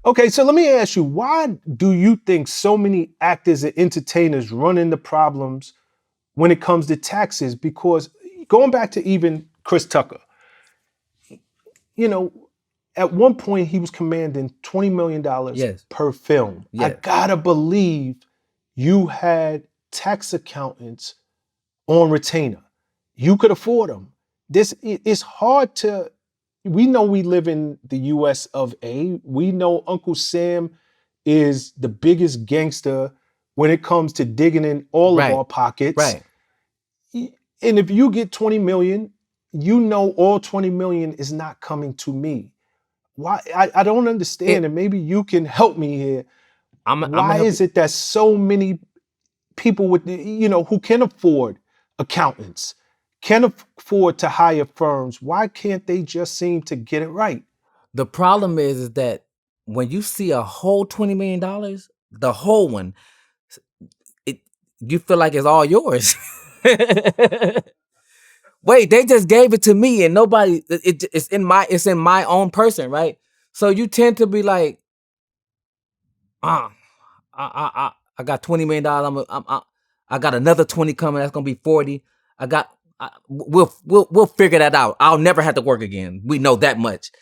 Okay, so let me ask you, why do you think so many actors and entertainers run into problems when it comes to taxes? Because going back to even Chris Tucker, you know, at one point he was commanding $20 million Yes, per film. I yes, gotta believe you had tax accountants on retainer. You could afford them. It's hard to. We know we live in the U.S. of A. We know Uncle Sam is the biggest gangster when it comes to digging in all of right, our pockets. right. And if you get 20 million, you know all 20 million is not coming to me. Why? I don't understand, It. and maybe you can help me here. I'm gonna Why help is you. it that so many people with who can afford accountants, can afford to hire firms, why can't they just seem to get it right? The problem is that when you see a whole $20 million, the whole one, it you feel like it's all yours. Wait, they just gave it to me, and nobody. It's in my own person, right? So you tend to be like, ah, I got $20 million. I got another 20 coming. That's gonna be 40. I got. We'll figure that out. I'll never have to work again. We know that much.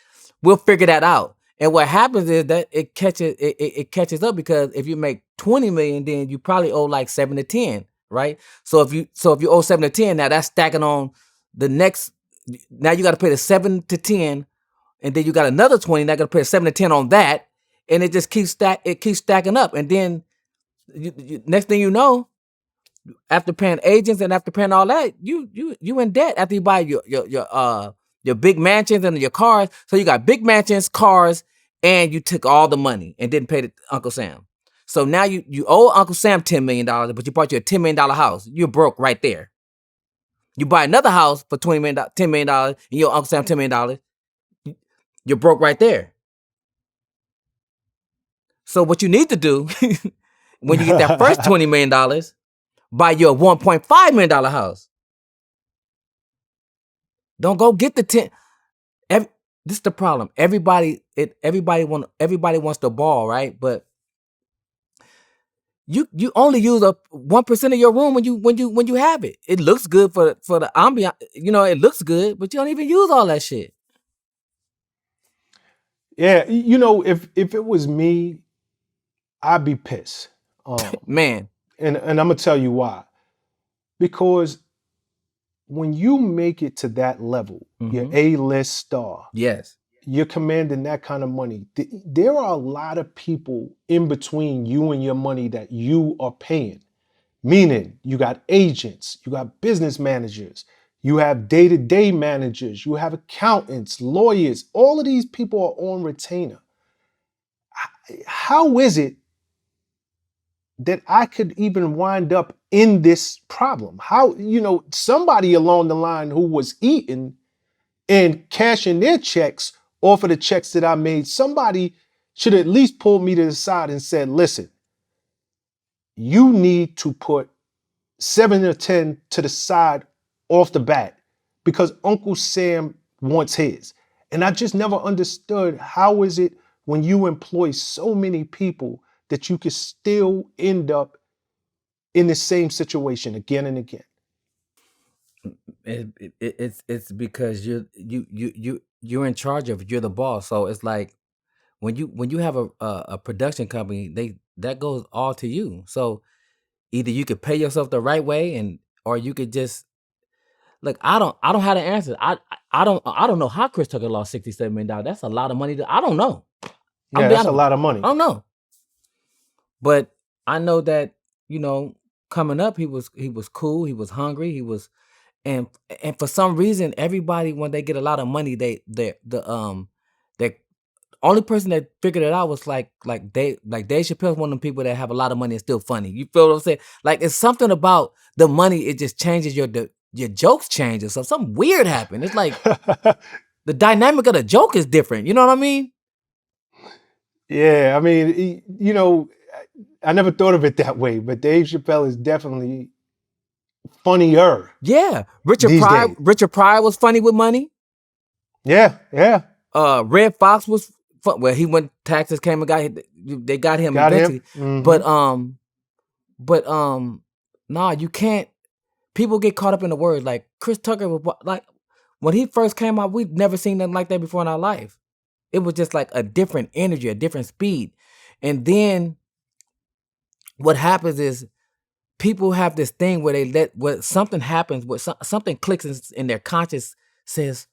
We'll figure that out. And what happens is that it catches up, because if you make 20 million, then you probably owe like 7 to 10, right? So if you owe 7 to 10, now that's stacking on the next. Now you got to pay the 7 to 10, and then you got another 20. Now got to pay 7 to 10 on that, and it just keeps stacking up. And then next thing you know, after paying agents and after paying all that, you in debt after you buy your big mansions and your cars. So you got big mansions, cars, and you took all the money and didn't pay to Uncle Sam. So now you owe Uncle Sam $10 million, but you bought you a $10 million house. You're broke right there. You buy another house for $10 million, and you owe Uncle Sam $10 million. You're broke right there. So what you need to do when you get that first $20 million, buy you a $1.5 million house. Don't go get the 10. This is the problem. Everybody wants the ball, right? But you only use up 1% of your room when you have it. It looks good for the ambiance, it looks good, but you don't even use all that shit. Yeah, if it was me, I'd be pissed. Man, And I'm gonna tell you why. Because when you make it to that level, you're mm-hmm. A-list star, Yes. you're commanding that kind of money. There are a lot of people in between you and your money that you are paying. Meaning, you got agents, you got business managers, you have day-to-day managers, you have accountants, lawyers. All of these people are on retainer. How is it that I could even wind up in this problem? How, somebody along the line who was eating and cashing their checks off of the checks that I made, somebody should at least pull me to the side and said, listen, you need to put 7 or 10 to the side off the bat because Uncle Sam wants his. And I just never understood, how is it when you employ so many people that you could still end up in the same situation again and again? It's because you're in charge of it. You're the boss. So it's like when you have a production company, that goes all to you. So either you could pay yourself the right way, or you could just look. I don't have the answer. I don't know how Chris Tucker lost $67 million. That's a lot of money. I don't know. I'm Yeah, gonna be that's a honest with lot you. of money. I don't know. But I know that, you know, coming up, he was cool. He was hungry. And for some reason, everybody, when they get a lot of money, the only person that figured it out was Dave Chappelle's one of them people that have a lot of money and still funny. You feel what I'm saying? Like, it's something about the money. It just changes your jokes changes. So something weird happened. It's like the dynamic of the joke is different. You know what I mean? Yeah, I mean, I never thought of it that way, but Dave Chappelle is definitely funnier Yeah. these days. Richard Pryor was funny with money. Yeah, yeah. Red Fox was Well, he went, taxes came and they got him Got eventually. him. But nah, you can't. People get caught up in the words. Like Chris Tucker was like, when he first came out, we'd never seen nothing like that before in our life. It was just like a different energy, a different speed. And then what happens is people have this thing where something happens, where something clicks in their conscience, says,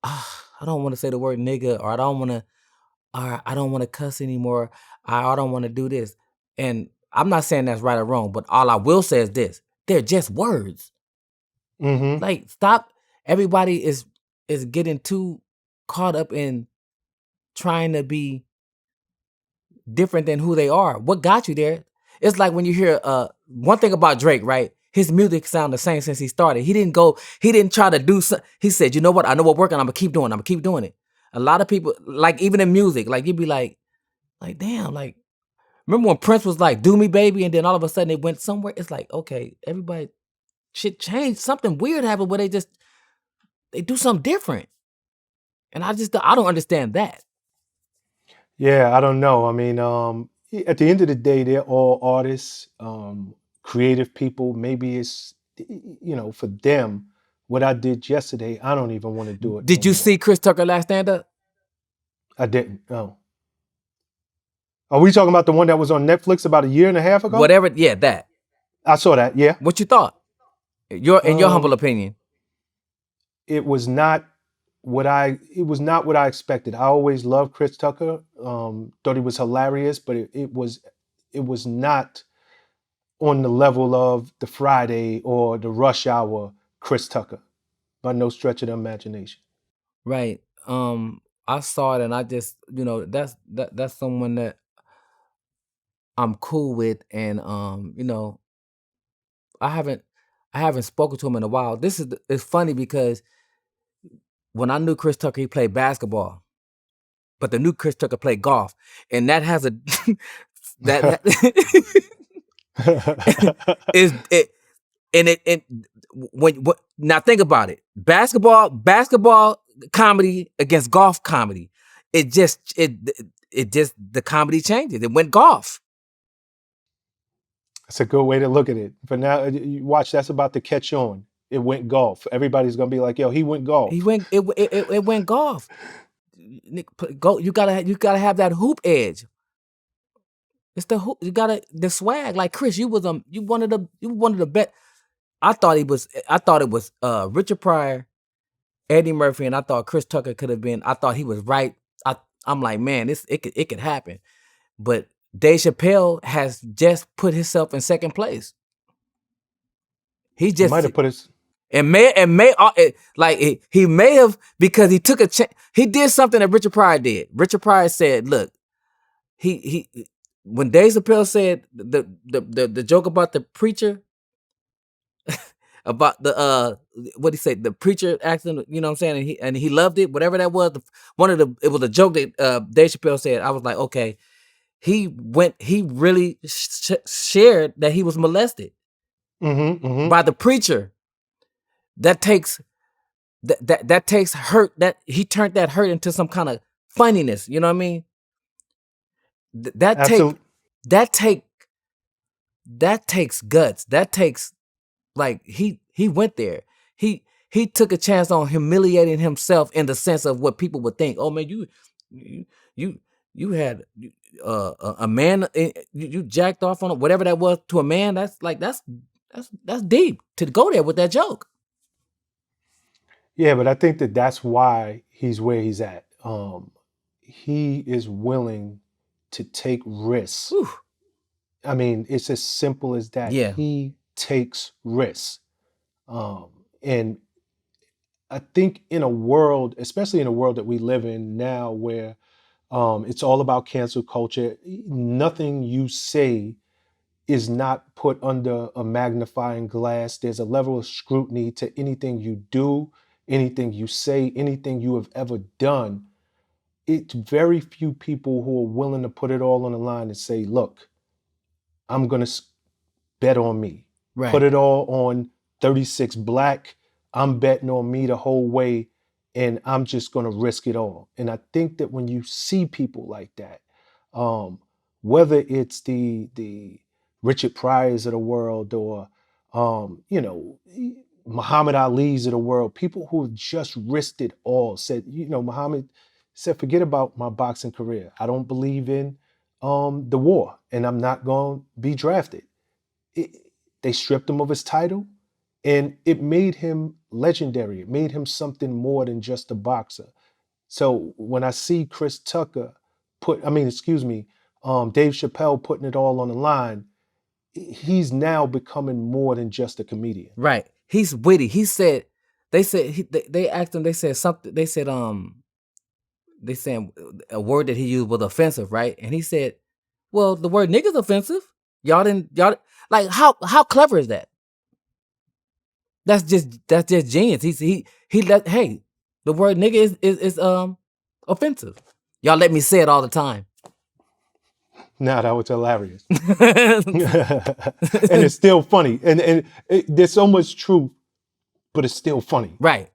I don't want to say the word nigga, or I don't want to cuss anymore. I don't want to do this. And I'm not saying that's right or wrong, but all I will say is this: they're just words. Mm-hmm. Like, stop. Everybody is getting too caught up in trying to be different than who they are. What got you there? It's like when you hear one thing about Drake, right? His music sound the same since he started. He didn't try to do something. He said, you know what? I know what working. I'm gonna keep doing it. A lot of people, like, even in music, like, you'd be like, damn, like, remember when Prince was like, do me, baby, and then all of a sudden it went somewhere? It's like, okay, everybody, shit changed. Something weird happened where they do something different. And I don't understand that. Yeah, I don't know. I mean, at the end of the day, they're all artists, creative people. Maybe it's, for them, what I did yesterday, I don't even want to do it no Did you more. see Chris Tucker last stand up? I didn't. No. Are we talking about the one that was on Netflix about a year and a half ago? Whatever, yeah, that. I saw that. Yeah. What you thought? In your humble Um, opinion. it was not what I expected. I always loved Chris Tucker. Thought he was hilarious, but it was not on the level of the Friday or the Rush Hour Chris Tucker, by no stretch of the imagination. Right. I saw it and I just, that's someone that I'm cool with, and I haven't spoken to him in a while. It's funny because when I knew Chris Tucker, he played basketball, but the new Chris Tucker played golf, and that has a that is it. And when now think about it, basketball comedy against golf comedy, it just the comedy changes. It went golf. That's a good way to look at it. For now, you watch. That's about to catch on. It went golf. Everybody's gonna be like, "Yo, he went golf." It went golf. Go, you gotta have that hoop edge. It's the hoop. You gotta the swag. Like Chris, you one of the best. I thought it was Richard Pryor, Eddie Murphy, and I thought Chris Tucker could have been. I thought he was right. I'm like, man, it could happen. But Dave Chappelle has just put himself in second place. He He might just have put his. he may have, because he took a chance. He did something that Richard Pryor did. Richard Pryor said, "Look, he when Dave Chappelle said the joke about the preacher." About the what he said, the preacher accent, you know what I'm saying, and he loved it, whatever that was. It was a joke that Dave Chappelle said. I was like, okay, he really shared that he was molested by the preacher. That takes that takes hurt, that he turned that hurt into some kind of funniness. You know what I mean? That take Absolutely. that take that takes guts. That takes, like, he went there. He took a chance on humiliating himself in the sense of what people would think. Oh man, you had a man, you jacked off on whatever that was to a man. That's deep to go there with that joke. Yeah, but I think that's why he's where he's at. He is willing to take risks. Whew. I mean, it's as simple as that. Yeah. He takes risks. And I think in a world, especially in a world that we live in now, where it's all about cancel culture, nothing you say is not put under a magnifying glass. There's a level of scrutiny to anything you do, anything you say, anything you have ever done. It's very few people who are willing to put it all on the line and say, look, I'm going to bet on me. Right. Put it all on 36 Black. I'm betting on me the whole way. and I'm just going to risk it all. And I think that when you see people like that, whether it's the Richard Pryors of the world, or Muhammad Ali's of the world, people who have just risked it all, said, Muhammad said, forget about my boxing career. I don't believe in the war, and I'm not going to be drafted. They stripped him of his title, and it made him legendary. It made him something more than just a boxer. So when I see Chris Tucker Dave Chappelle putting it all on the line, he's now becoming more than just a comedian. Right. He's witty. They asked him, they said something, they said a word that he used was offensive, right? And he said, well, the word nigga's offensive. Y'all like, how clever is that? That's just genius. He let, hey, the word nigga is offensive. Y'all let me say it all the time. Nah, that was hilarious. And it's still funny. And there's so much truth, but it's still funny. Right.